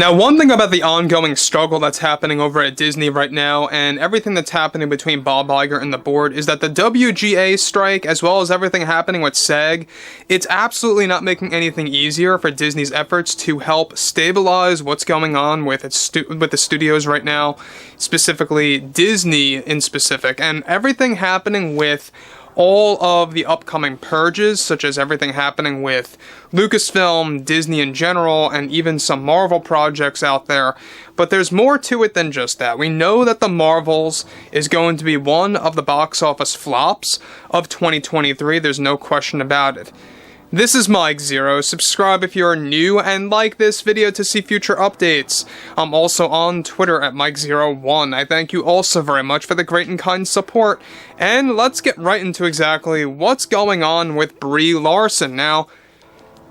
Now, one thing about the ongoing struggle that's happening over at Disney right now, and everything that's happening between Bob Iger and the board, is that the WGA strike, as well as everything happening with SAG, it's absolutely not making anything easier for Disney's efforts to help stabilize what's going on with the studios right now, specifically Disney in specific, and everything happening with all of the upcoming purges, such as everything happening with Lucasfilm, Disney in general, and even some Marvel projects out there. But there's more to it than just that. We know that The Marvels is going to be one of the box office flops of 2023. There's no question about it. This is Mike Zero. Subscribe if you're new and like this video to see future updates. I'm also on Twitter at Mike01. I thank you also very much for the great and kind support. And let's get right into exactly what's going on with BRIE LARSON. Now,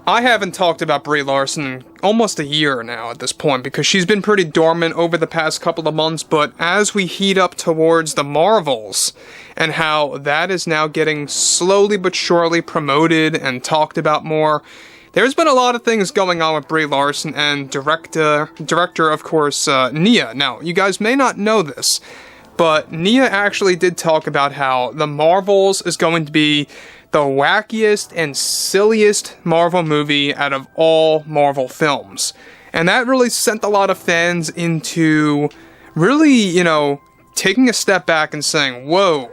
I haven't talked about BRIE LARSON in almost a year now at this point because she's been pretty dormant over the past couple of months, but as we heat up towards the Marvels and how that is now getting slowly but surely promoted and talked about more, there's been a lot of things going on with BRIE LARSON and director of course, Nia. Now, you guys may not know this, but Nia actually did talk about how the Marvels is going to be the wackiest and silliest Marvel movie out of all Marvel films. And that really sent a lot of fans into really, taking a step back and saying, whoa,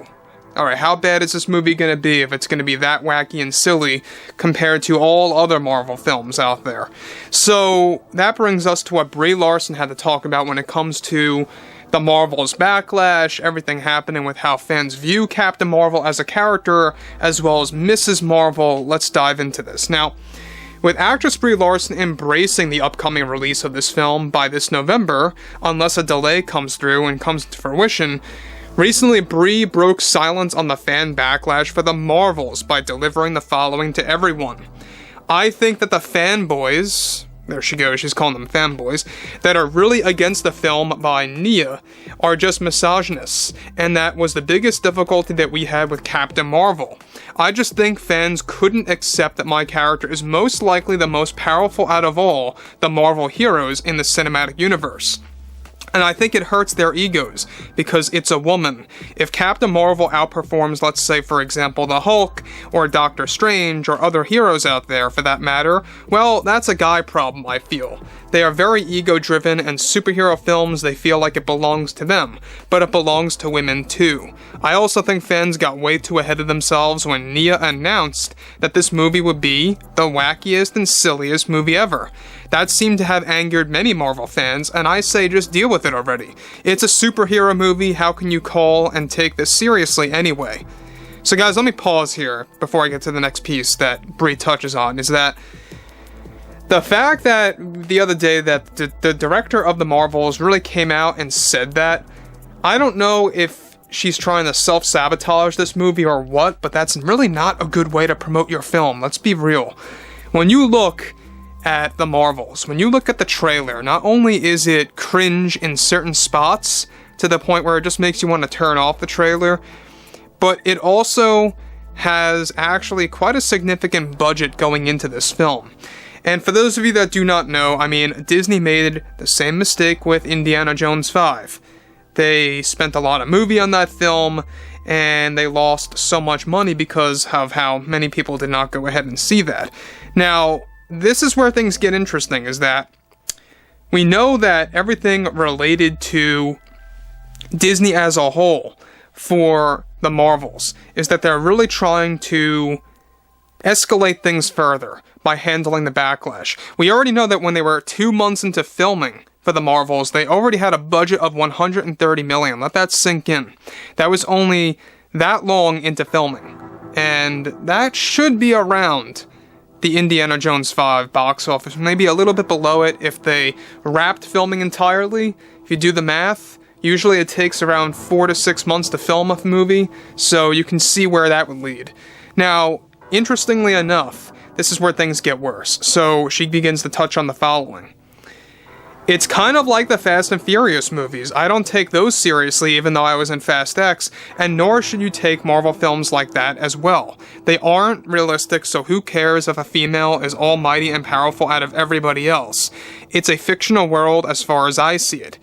alright, how bad is this movie going to be if it's going to be that wacky and silly compared to all other Marvel films out there? So that brings us to what BRIE LARSON had to talk about when it comes to the Marvel's backlash, everything happening with how fans view Captain Marvel as a character, as well as Mrs. Marvel. Let's dive into this. Now, with actress BRIE LARSON embracing the upcoming release of this film by this November, unless a delay comes through and comes to fruition, recently Brie broke silence on the fan backlash for the Marvels by delivering the following to everyone. I think that the fanboys, there she goes, she's calling them fanboys, that are really against the film by Nia are just misogynists, and that was the biggest difficulty that we had with Captain Marvel. I just think fans couldn't accept that my character is most likely the most powerful out of all the Marvel heroes in the cinematic universe. And I think it hurts their egos, because it's a woman. If Captain Marvel outperforms, let's say, for example, the Hulk, or Doctor Strange, or other heroes out there, for that matter, well, that's a guy problem, I feel. They are very ego-driven, and superhero films, they feel like it belongs to them, but it belongs to women too. I also think fans got way too ahead of themselves when Nia announced that this movie would be the wackiest and silliest movie ever. That seemed to have angered many Marvel fans, and I say just deal with it already. It's a superhero movie, how can you call and take this seriously anyway? So guys, let me pause here before I get to the next piece that Brie touches on, is that the fact that the other day that the director of the Marvels really came out and said that, I don't know if she's trying to self-sabotage this movie or what, but that's really not a good way to promote your film, let's be real. When you look at the Marvels, when you look at the trailer, not only is it cringe in certain spots to the point where it just makes you want to turn off the trailer, but it also has actually quite a significant budget going into this film. And for those of you that do not know, I mean, Disney made the same mistake with Indiana Jones 5. They spent a lot of movie on that film, and they lost so much money because of how many people did not go ahead and see that. Now, this is where things get interesting, is that we know that everything related to Disney as a whole for the Marvels is that they're really trying to escalate things further by handling the backlash. We already know that when they were 2 months into filming for the Marvels, they already had a budget of $130 million. Let that sink in. That was only that long into filming. And that should be around the Indiana Jones 5 box office, maybe a little bit below it if they wrapped filming entirely. If you do the math, usually it takes around 4 to 6 months to film a movie, so you can see where that would lead. Now, interestingly enough, this is where things get worse. So she begins to touch on the following. It's kind of like the Fast and Furious movies. I don't take those seriously even though I was in Fast X, and nor should you take Marvel films like that as well. They aren't realistic, so who cares if a female is almighty and powerful out of everybody else? It's a fictional world as far as I see it.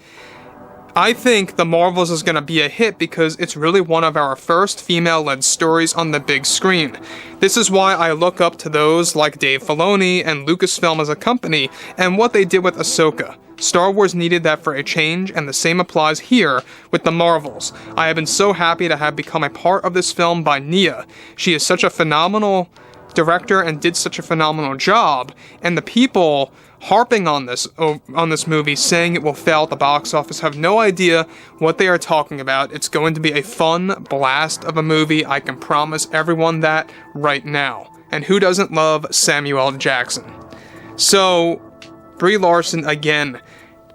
I think The Marvels is going to be a hit because it's really one of our first female-led stories on the big screen. This is why I look up to those like Dave Filoni and Lucasfilm as a company and what they did with Ahsoka. Star Wars needed that for a change, and the same applies here with The Marvels. I have been so happy to have become a part of this film by Nia. She is such a phenomenal director and did such a phenomenal job, and the people harping on this movie, saying it will fail at the box office, have no idea what they are talking about. It's going to be a fun blast of a movie. I can promise everyone that right now. And who doesn't love Samuel L. Jackson? So, Brie Larson, again,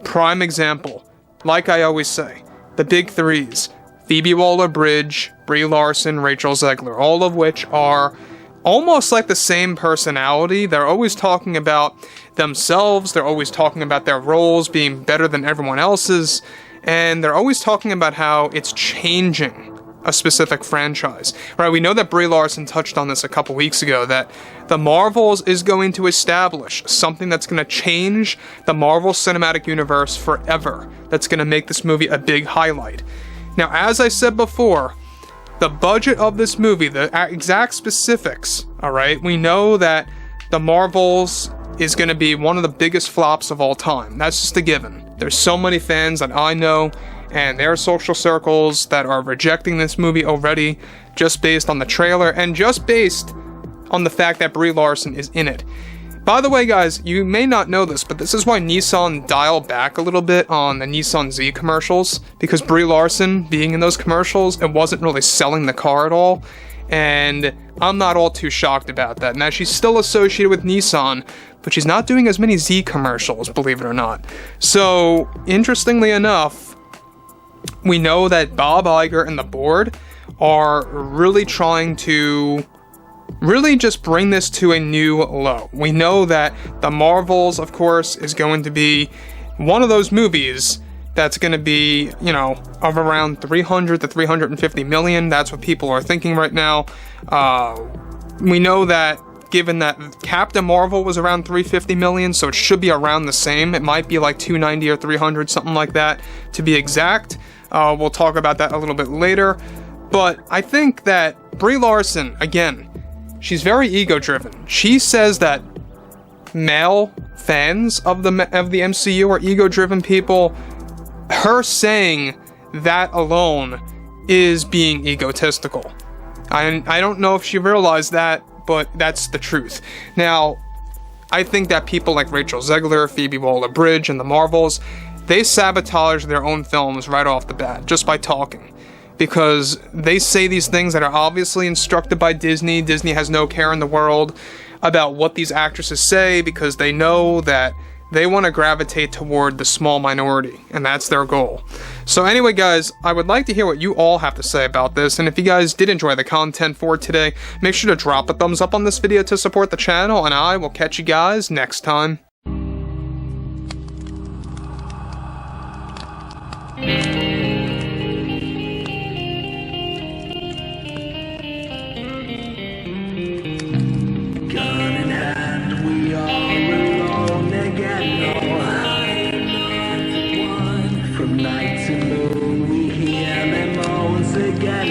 prime example. Like I always say, the big threes: Phoebe Waller-Bridge, Brie Larson, Rachel Zegler, all of which are almost like the same personality. They're always talking about themselves, they're always talking about their roles being better than everyone else's, and they're always talking about how it's changing a specific franchise. Right, we know that Brie Larson touched on this a couple weeks ago, that The Marvels is going to establish something that's going to change the Marvel Cinematic Universe forever, that's going to make this movie a big highlight. Now, as I said before, the budget of this movie, the exact specifics, alright, we know that The Marvels is going to be one of the biggest flops of all time. That's just a given. There's so many fans that I know and their social circles that are rejecting this movie already just based on the trailer and just based on the fact that Brie Larson is in it. By the way, guys, you may not know this, but this is why Nissan dialed back a little bit on the Nissan Z commercials, because Brie Larson being in those commercials, it wasn't really selling the car at all, and I'm not all too shocked about that. Now, she's still associated with Nissan, but she's not doing as many Z commercials, believe it or not. So, interestingly enough, we know that Bob Iger and the board are really trying to really just bring this to a new low. We know that The Marvels, of course, is going to be one of those movies that's going to be, you know, of around 300 to 350 million. That's what people are thinking right now. We know that given that Captain Marvel was around 350 million, so it should be around the same. It might be like 290 or 300, something like that, to be exact. We'll talk about that a little bit later. But I think that Brie Larson, again, she's very ego-driven. She says that male fans of the MCU are ego-driven people. Her saying that alone is being egotistical. I don't know if she realized that, but that's the truth. Now, I think that people like Rachel Zegler, Phoebe Waller-Bridge, and The Marvels, they sabotage their own films right off the bat, just by talking. Because they say these things that are obviously instructed by Disney. Disney has no care in the world about what these actresses say, because they know that they want to gravitate toward the small minority, and that's their goal. So anyway, guys, I would like to hear what you all have to say about this, and if you guys did enjoy the content for today, make sure to drop a thumbs up on this video to support the channel, and I will catch you guys next time. From night to moon, we hear them moans again.